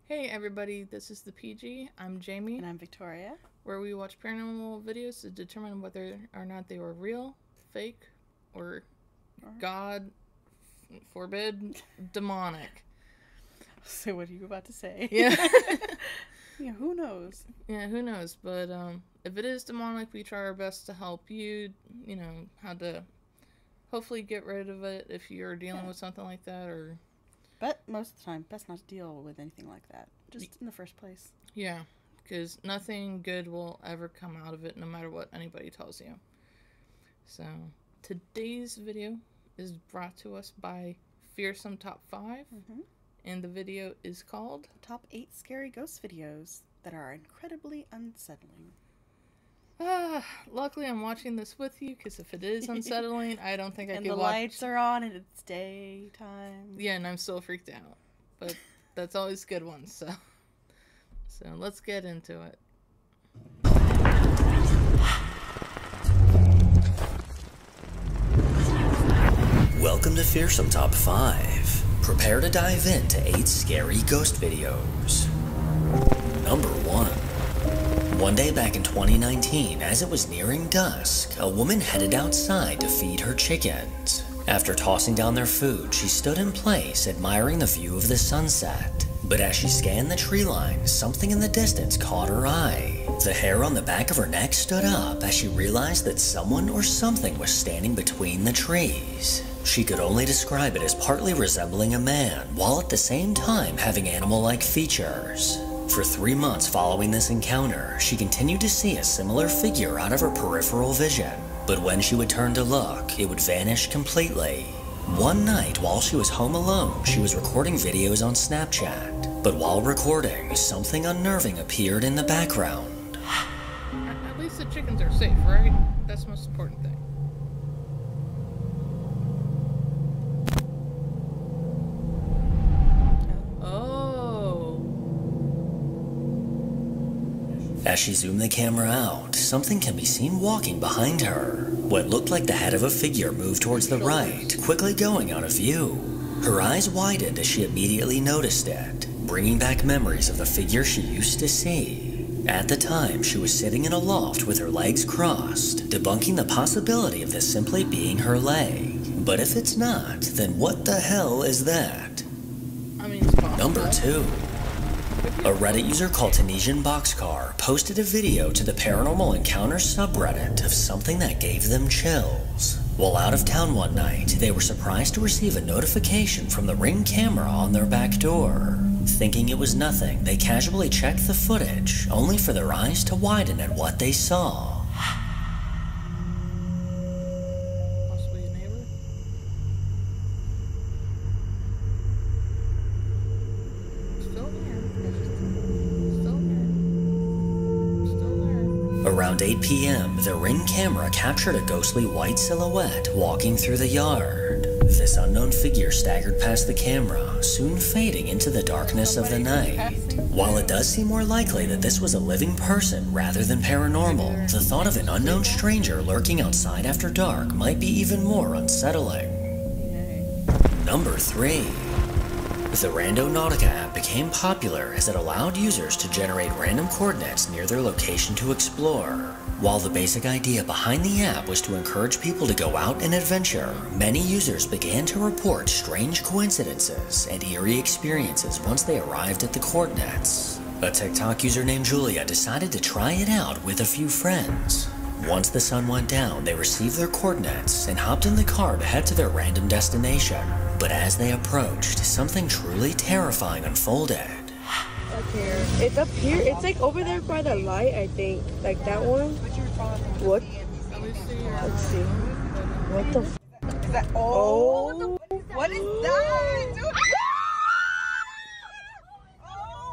Hey everybody, this is the PG. I'm Jamie. And I'm Victoria. Where we watch paranormal videos to determine whether or not they were real, fake, or God forbid, demonic. So what are you about to say? Yeah. Yeah, who knows? Yeah, who knows? But if it is demonic, we try our best to help you, how to hopefully get rid of it if you're dealing with something like that, or... But most of the time, best not to deal with anything like that, just in the first place. Yeah, because nothing good will ever come out of it, no matter what anybody tells you. So, today's video is brought to us by Fearsome Top 5, and the video is called... Top 8 Scary Ghost Videos that are incredibly unsettling. Luckily I'm watching this with you, because if it is unsettling, I don't think I could watch... And the lights are on and it's daytime. Yeah, and I'm still freaked out. But that's always good ones, so let's get into it. Welcome to Fearsome Top 5. Prepare to dive into 8 scary ghost videos. Number 1. One day back in 2019, as it was nearing dusk, a woman headed outside to feed her chickens. After tossing down their food, she stood in place, admiring the view of the sunset. But as she scanned the tree line, something in the distance caught her eye. The hair on the back of her neck stood up as she realized that someone or something was standing between the trees. She could only describe it as partly resembling a man, while at the same time having animal-like features. For 3 months following this encounter, she continued to see a similar figure out of her peripheral vision. But when she would turn to look, it would vanish completely. One night, while she was home alone, she was recording videos on Snapchat. But while recording, something unnerving appeared in the background. At least the chickens are safe, right? That's the most important thing. As she zoomed the camera out, something can be seen walking behind her. What looked like the head of a figure moved towards the right, quickly going out of view. Her eyes widened as she immediately noticed it, bringing back memories of the figure she used to see. At the time, she was sitting in a loft with her legs crossed, debunking the possibility of this simply being her leg. But if it's not, then what the hell is that? I mean, it's possible. Number 2. A Reddit user called Tunisian Boxcar posted a video to the Paranormal Encounters subreddit of something that gave them chills. While out of town one night, they were surprised to receive a notification from the Ring camera on their back door. Thinking it was nothing, they casually checked the footage, only for their eyes to widen at what they saw. Possibly a neighbor? Still there. Around 8 p.m., the Ring camera captured a ghostly white silhouette walking through the yard. This unknown figure staggered past the camera, soon fading into the darkness of the night. While it does seem more likely that this was a living person rather than paranormal, the thought of an unknown stranger lurking outside after dark might be even more unsettling. Number 3. The Randonautica app became popular as it allowed users to generate random coordinates near their location to explore. While the basic idea behind the app was to encourage people to go out and adventure, many users began to report strange coincidences and eerie experiences once they arrived at the coordinates. A TikTok user named Julia decided to try it out with a few friends. Once the sun went down, they received their coordinates and hopped in the car to head to their random destination. But as they approached, something truly terrifying unfolded. Up here. It's up here. It's like over there by the light, I think. Like that one. What? Let's see. What the f? Is that? Oh. What is that? Dude?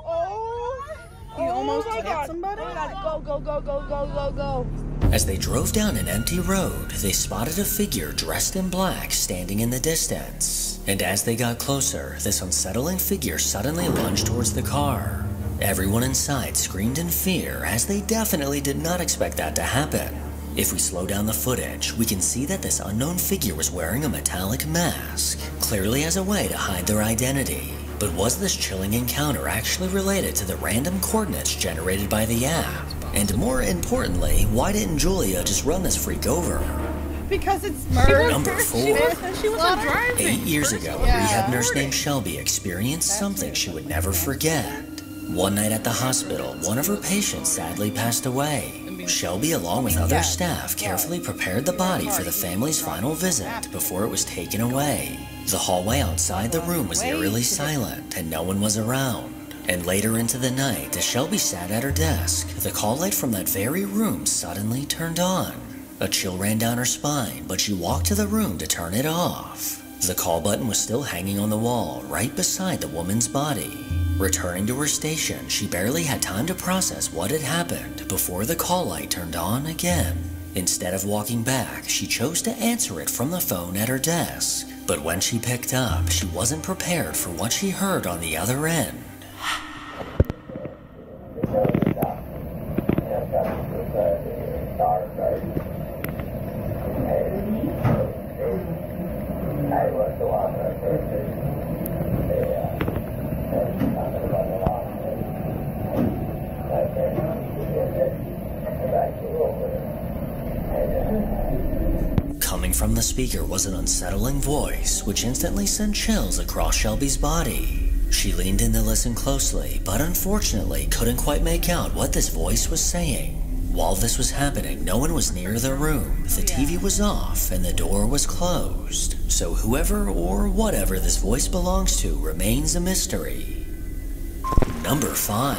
Oh. You almost my hit God. somebody? Oh my God. Go, go, go, go, go, go, go. As they drove down an empty road, they spotted a figure dressed in black standing in the distance. And as they got closer, this unsettling figure suddenly lunged towards the car. Everyone inside screamed in fear, as they definitely did not expect that to happen. If we slow down the footage, we can see that this unknown figure was wearing a metallic mask, clearly as a way to hide their identity. But was this chilling encounter actually related to the random coordinates generated by the app? And more importantly, why didn't Julia just run this freak over? Because it's murder. Number 4. She wasn't driving. 8 years ago, a rehab nurse named Shelby experienced something she would never forget. One night at the hospital, one of her patients sadly passed away. Shelby, along with other staff, carefully prepared the body for the family's final visit before it was taken away. The hallway outside the room was eerily silent, and no one was around. And later into the night, as Shelby sat at her desk, the call light from that very room suddenly turned on. A chill ran down her spine, but she walked to the room to turn it off. The call button was still hanging on the wall, right beside the woman's body. Returning to her station, she barely had time to process what had happened before the call light turned on again. Instead of walking back, she chose to answer it from the phone at her desk. But when she picked up, she wasn't prepared for what she heard on the other end. Coming from the speaker was an unsettling voice, which instantly sent chills across Shelby's body. She leaned in to listen closely, but unfortunately couldn't quite make out what this voice was saying. While this was happening, no one was near the room, the TV was off, and the door was closed. So whoever or whatever this voice belongs to remains a mystery. Number 5.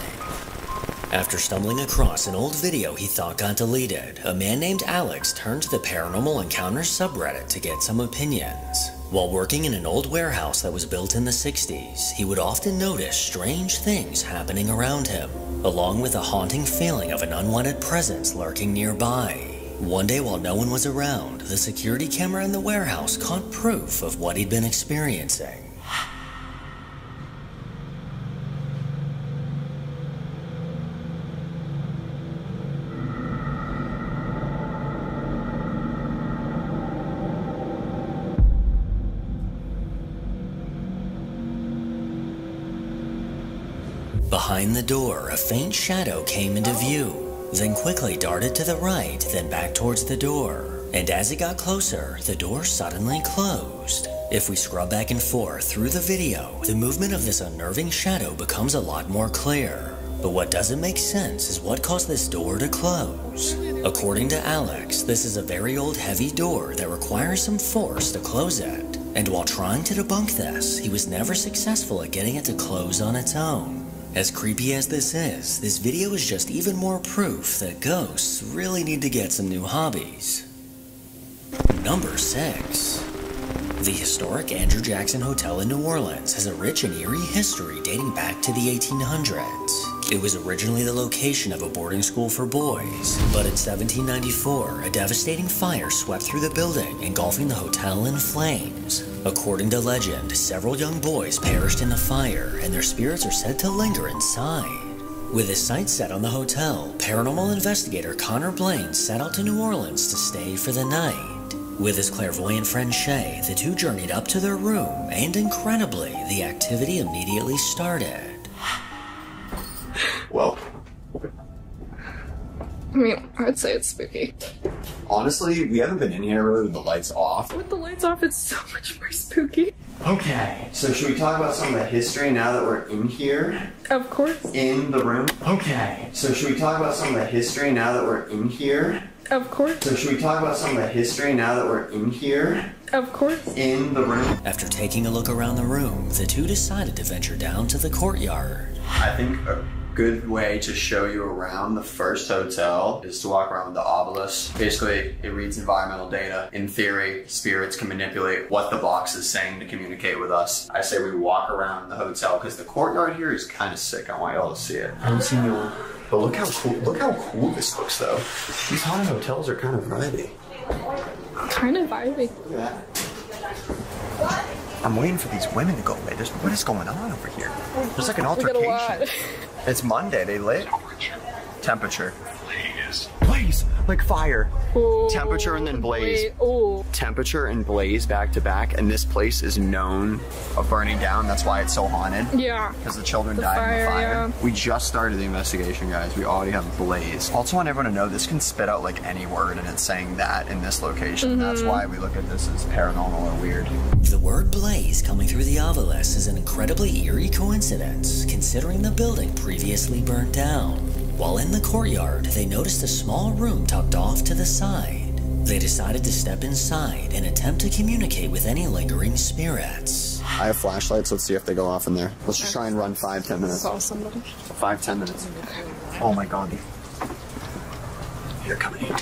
After stumbling across an old video he thought got deleted, a man named Alex turned to the Paranormal Encounters subreddit to get some opinions. While working in an old warehouse that was built in the 60s, he would often notice strange things happening around him, along with a haunting feeling of an unwanted presence lurking nearby. One day while no one was around, the security camera in the warehouse caught proof of what he'd been experiencing. Behind the door, a faint shadow came into view, then quickly darted to the right, then back towards the door. And as it got closer, the door suddenly closed. If we scrub back and forth through the video, the movement of this unnerving shadow becomes a lot more clear. But what doesn't make sense is what caused this door to close. According to Alex, this is a very old heavy door that requires some force to close it. And while trying to debunk this, he was never successful at getting it to close on its own. As creepy as this video is just even more proof that ghosts really need to get some new hobbies. Number 6. The historic Andrew Jackson Hotel in New Orleans has a rich and eerie history dating back to the 1800s. It was originally the location of a boarding school for boys, but in 1794, a devastating fire swept through the building, engulfing the hotel in flames. According to legend, several young boys perished in the fire, and their spirits are said to linger inside. With his sights set on the hotel, paranormal investigator Connor Blaine set out to New Orleans to stay for the night. With his clairvoyant friend Shay, the two journeyed up to their room, and incredibly, the activity immediately started. Well, I mean, I'd say it's spooky. honestly, we haven't been in here really with the lights off. With the lights off, it's so much more spooky. Okay, so should we talk about some of the history now that we're in here? Of course. In the room? Okay, so should we talk about some of the history now that we're in here? Of course. So should we talk about some of the history now that we're in here? Of course. In the room? After taking a look around the room, the two decided to venture down to the courtyard. I think a good way to show you around the first hotel is to walk around with the obelisk. Basically, it reads environmental data. In theory, spirits can manipulate what the box is saying to communicate with us. I say we walk around the hotel because the courtyard here is kind of sick. I want y'all to see it. I don't see no... But look how cool this looks, though. These haunted hotels are kind of vibey. Kind of vibey. Look at that. I'm waiting for these women to go away. What is going on over here? There's like an altercation. It's Monday. They lit. Temperature. Please. like fire. Ooh, Temperature and then blaze. Oh. Temperature and blaze back to back, and this place is known of burning down. That's why it's so haunted. Yeah. Because the children The died in the fire, fire. yeah. We just started the investigation, guys. We already have blaze. Also want everyone to know this can spit out like any word, and it's saying that in this location. That's why we look at this as paranormal or weird. The word blaze coming through the obelisk is an incredibly eerie coincidence, considering the building previously burned down. While in the courtyard, they noticed a small room tucked off to the side. They decided to step inside and attempt to communicate with any lingering spirits. I have flashlights. Let's see if they go off in there. Let's just try and run 5-10 minutes. Saw somebody. 5-10 minutes. Oh my god. They're coming in.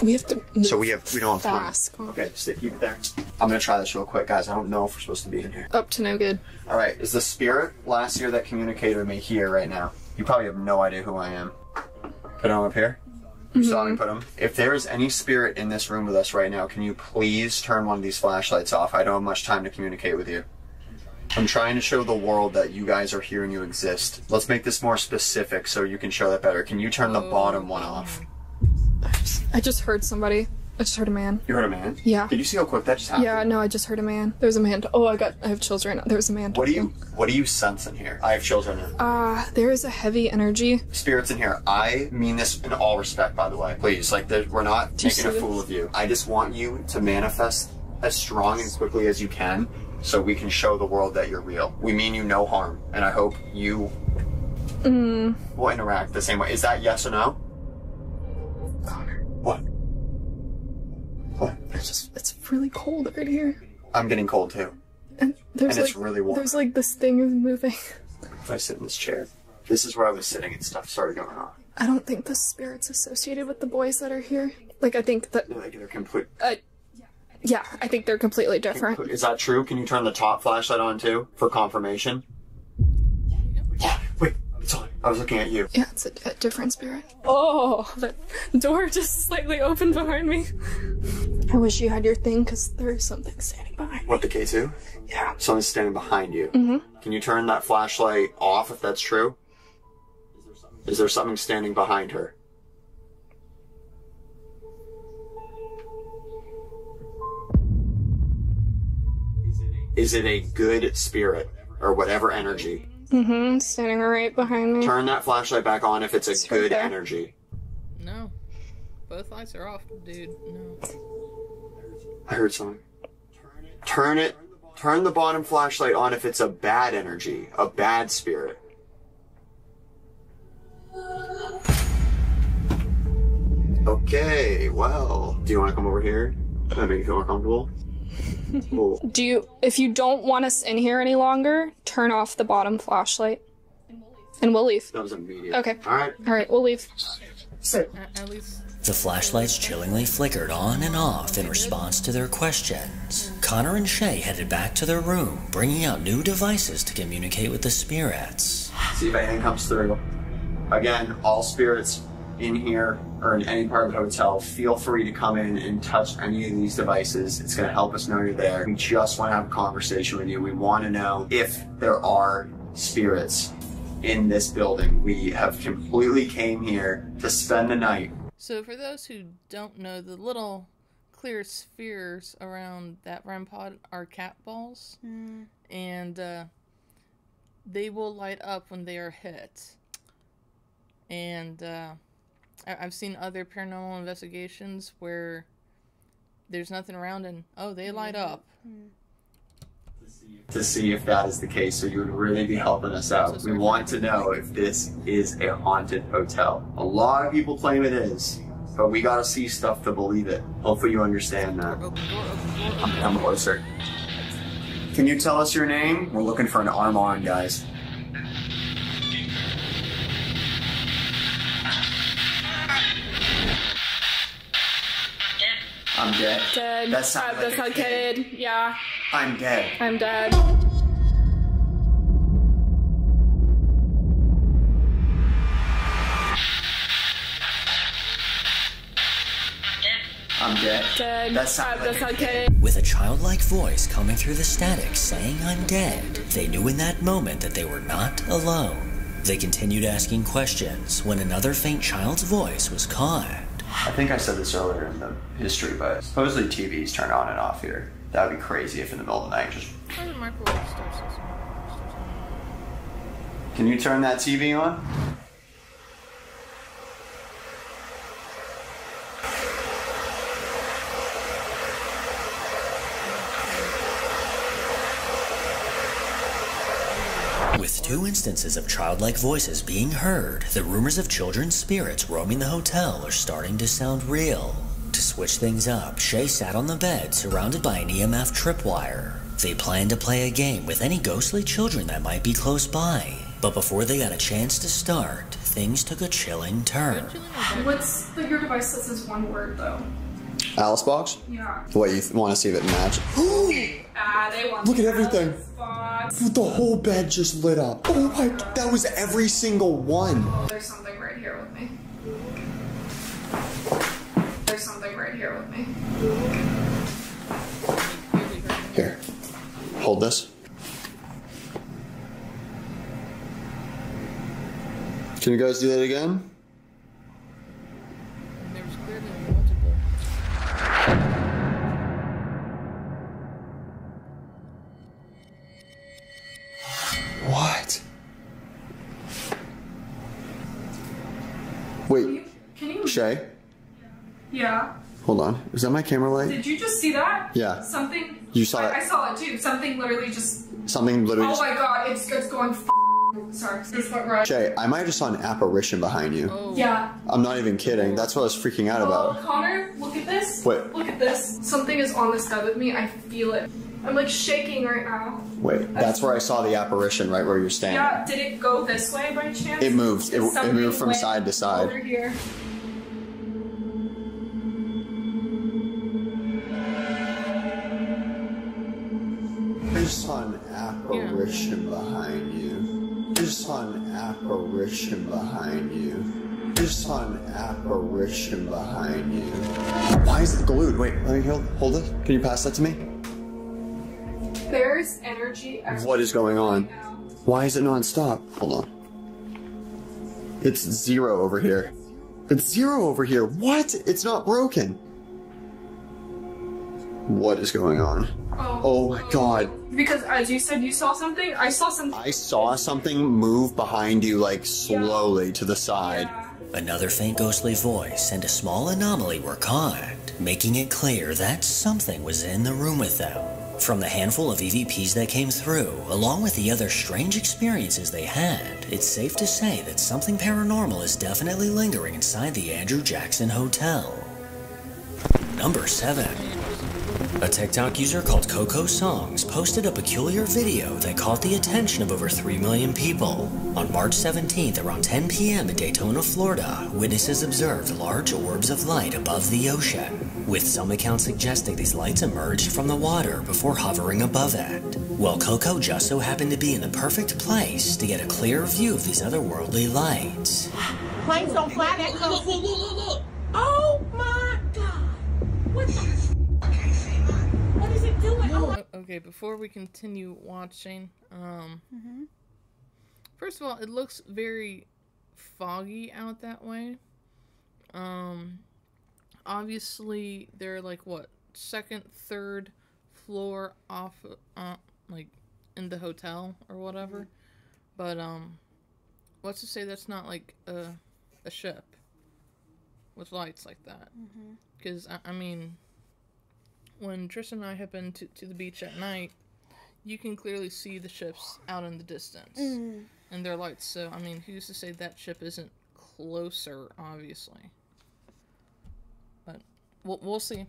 We have to move So we don't have time. fast. Okay, just keep it there. I'm gonna try this real quick, guys. I don't know if we're supposed to be in here. Up to no good. All right, is the spirit last year that communicated with me here right now? You probably have no idea who I am. Put him up here. You saw me put him. If there is any spirit in this room with us right now, can you please turn one of these flashlights off? I don't have much time to communicate with you. I'm trying to show the world that you guys are here and you exist. Let's make this more specific so you can show that better. Can you turn the bottom one off? I just heard somebody. I just heard a man. You heard a man? Yeah. Did you see how quick that just happened? Yeah, no, I just heard a man. There was a man. Oh, I have children. There was a man. What do you sense in here? I have children in. There is a heavy energy. Spirits in here. I mean this in all respect, by the way. Please, like, we're not making a fool of you. I just want you to manifest as strong and quickly as you can so we can show the world that you're real. We mean you no harm, and I hope you will interact the same way. Is that yes or no? Connor. What? What? It's really cold right here. I'm getting cold too. And there's And it's really warm. There's like this thing is moving. If I sit in this chair, this is where I was sitting and stuff started going on. I don't think the spirit's associated with the boys that are here. Like, I think that, Like they're complete. yeah, I think they're completely different. Is that true? Can you turn the top flashlight on too for confirmation? Yeah. Wait, it's on. I was looking at you. Yeah, it's a different spirit. Oh, the door just slightly opened behind me. I wish you had your thing, because there is something standing behind me. What, the K2? Yeah. Someone's standing behind you. Can you turn that flashlight off if that's true? Is there something standing behind her? Is it a good spirit or whatever energy? Standing right behind me. Turn that flashlight back on if it's a good there. energy. No. Both lights are off, dude. No. I heard something. Turn the bottom flashlight on if it's a bad energy, a bad spirit. Okay, well, do you want to come over here? Does that make you feel more comfortable? Cool. If you don't want us in here any longer, turn off the bottom flashlight. And we'll leave. That was immediate. Okay. Alright. Alright, we'll leave. Sit. At least. The flashlights chillingly flickered on and off in response to their questions. Connor and Shay headed back to their room, bringing out new devices to communicate with the spirits. See if anything comes through. Again, all spirits in here or in any part of the hotel, feel free to come in and touch any of these devices. It's going to help us know you're there. We just want to have a conversation with you. We want to know if there are spirits in this building. We have completely came here to spend the night. So for those who don't know, the little clear spheres around that REM pod are cat balls. And they will light up when they are hit. And I've seen other paranormal investigations where there's nothing around and, oh, they light up. To see if that is the case, so you would really be helping us out. We want to know if this is a haunted hotel. A lot of people claim it is, but we gotta see stuff to believe it. Hopefully you understand that. I'm closer. Can you tell us your name? We're looking for an Armand, guys. I'm dead. Dead. That sounded like a kid. Yeah. I'm dead. I'm dead. I'm dead. Dead. That sounded like a kid. kid. With a childlike voice coming through the static saying I'm dead, they knew in that moment that they were not alone. They continued asking questions when another faint child's voice was caught. I think I said this earlier in the history, but supposedly TVs turn on and off here. That would be crazy if in the middle of the night just... Why the microwave starts this one? Can you turn that TV on? With 2 instances of childlike voices being heard, the rumors of children's spirits roaming the hotel are starting to sound real. To switch things up, Shay sat on the bed surrounded by an EMF tripwire. They planned to play a game with any ghostly children that might be close by. But before they got a chance to start, things took a chilling turn. What's your device that says one word though? Alice box? Yeah. What, you want to see if it matches? They want Look at everything. Box. The whole bed just lit up. Oh my, that was every single one. There's something right here with me. There's something right here with me. Here, hold this. Can you guys do that again? There was clearly multiple. What? Wait, Can you? Shay, Yeah. hold on. Is that my camera light? Did you just see that? Yeah. Something. You saw it? I saw it too. Something literally just. Something literally Oh just... my god! It's going. Sorry. This went right. Shay, I might have just saw an apparition behind you. Oh. Yeah. I'm not even kidding. That's what I was freaking out Oh, about. Connor, look at this. What? Look at this. Something is on this bed with me. I feel it. I'm like shaking right now. Wait, that's where I saw the apparition, right where you're standing. Yeah. Did it go this way by chance? It moved. It Something moved from went side to side. Over here. I just saw an apparition behind you. I just saw an apparition behind you. I just saw an apparition behind you. Why is it glued? Wait, let me hold it. Can you pass that to me? There's energy. What is going on? Why is it non-stop? Hold on. It's 0 over here. It's 0 over here. What? It's not broken. What is going on? Oh my god. Because as you said you saw something, I saw something. I saw something move behind you, like, slowly to the side. Yeah. Another faint ghostly voice and a small anomaly were caught, making it clear that something was in the room with them. From the handful of EVPs that came through, along with the other strange experiences they had, it's safe to say that something paranormal is definitely lingering inside the Andrew Jackson Hotel. Number 7. A TikTok user called Coco Songs posted a peculiar video that caught the attention of over 3 million people. On March 17th, around 10 p.m. in Daytona, Florida, witnesses observed large orbs of light above the ocean, with some accounts suggesting these lights emerged from the water before hovering above it. Well, Coco just so happened to be in the perfect place to get a clear view of these otherworldly lights. Planes don't fly that close. Look. Oh my god. What the What is it doing? Oh. Okay, before we continue watching, first of all, it looks very foggy out that way. Obviously, they're like, what, 2nd, 3rd floor off, like, in the hotel or whatever. But, what's to say that's not, like, a ship with lights like that? Because, I mean, when Tristan and I have been to the beach at night, you can clearly see the ships out in the distance. And their lights, so, I mean, who's to say that ship isn't closer, obviously. But, we'll see.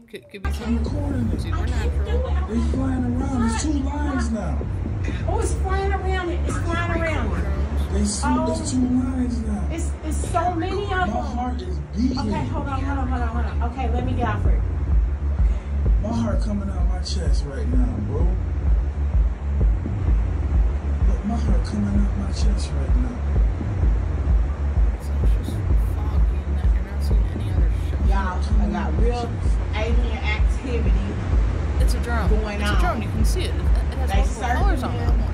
Could be something supernatural. They flying around. There's 2 lines now. Oh, it's flying around it. It's flying around it. There's 2 lines now. It's so many of them. My heart is beating. Okay, hold on. Okay, let me get off it. My heart coming out my chest right now, bro. Look, my heart coming out my chest right now. It's just foggy and that you're not seeing any other ships. Y'all, I got real alien activity. It's a drone. Going It's on. a drone. You can see it. It has They multiple colors on that one.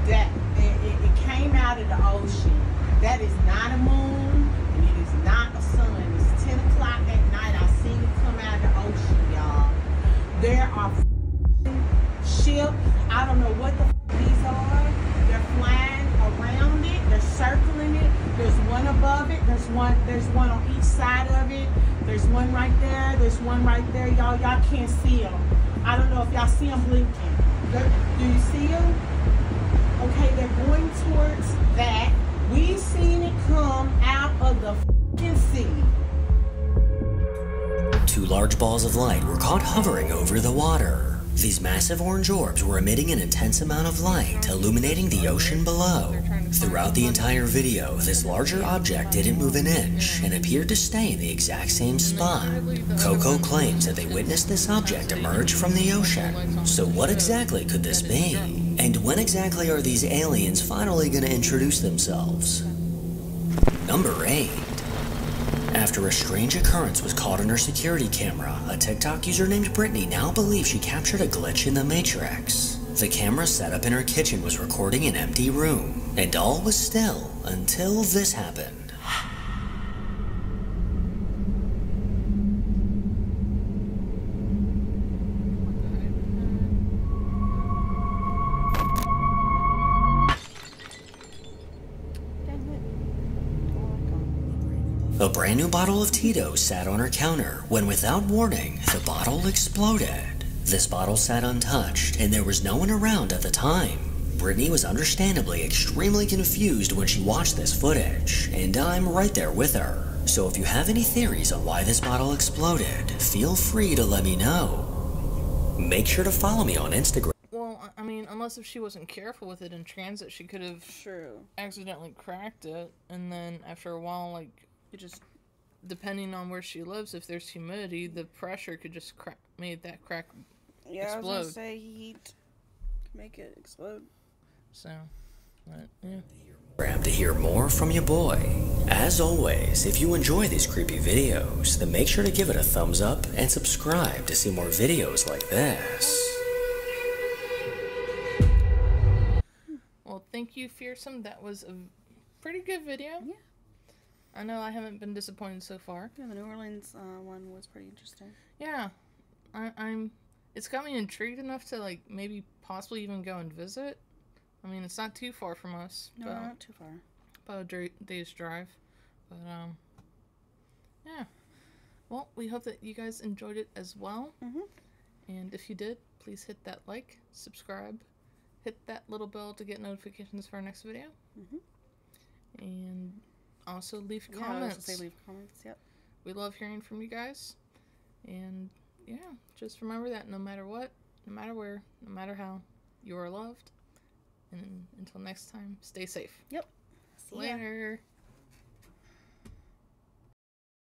That it came out of the ocean. That is not a moon, and it is not a sun. It's ship. I don't know what the these are. They're flying around it. They're circling it. There's one above it. There's one on each side of it. There's one right there. There's one right there. Y'all can't see them. I don't know if y'all see them blinking. Do you see them? Okay, they're going towards that. We seen it come out of the fucking sea. 2 large balls of light were caught hovering over the water. These massive orange orbs were emitting an intense amount of light, illuminating the ocean below. Throughout the entire video, this larger object didn't move an inch and appeared to stay in the exact same spot. Coco claims that they witnessed this object emerge from the ocean. So what exactly could this be? And when exactly are these aliens finally going to introduce themselves? Number 8. After a strange occurrence was caught on her security camera, a TikTok user named Brittany now believes she captured a glitch in the Matrix. The camera set up in her kitchen was recording an empty room, and all was still until this happened. A brand new bottle of Tito's sat on her counter when, without warning, the bottle exploded. This bottle sat untouched, and there was no one around at the time. Brittany was understandably extremely confused when she watched this footage, and I'm right there with her. So if you have any theories on why this bottle exploded, feel free to let me know. Make sure to follow me on Instagram. Well, I mean, unless if she wasn't careful with it in transit, she could have accidentally cracked it, and then after a while, like, it just, depending on where she lives, if there's humidity, the pressure could just made that crack explode. I was gonna say heat make it explode. So, but, yeah. To hear more from your boy. As always, if you enjoy these creepy videos, then make sure to give it a thumbs up and subscribe to see more videos like this. Well, thank you, Fearsome. That was a pretty good video. Yeah. I know I haven't been disappointed so far. Yeah, the New Orleans one was pretty interesting. Yeah, it's got me intrigued enough to, like, maybe possibly even go and visit. I mean, it's not too far from us. No, not too far. About a day's drive. But, yeah. Well, we hope that you guys enjoyed it as well. And if you did, please hit that like, subscribe, hit that little bell to get notifications for our next video. And also leave comments. I was gonna say leave comments, yep. We love hearing from you guys. And yeah, just remember that no matter what, no matter where, no matter how, you are loved. And until next time, stay safe. Yep. See ya. Later.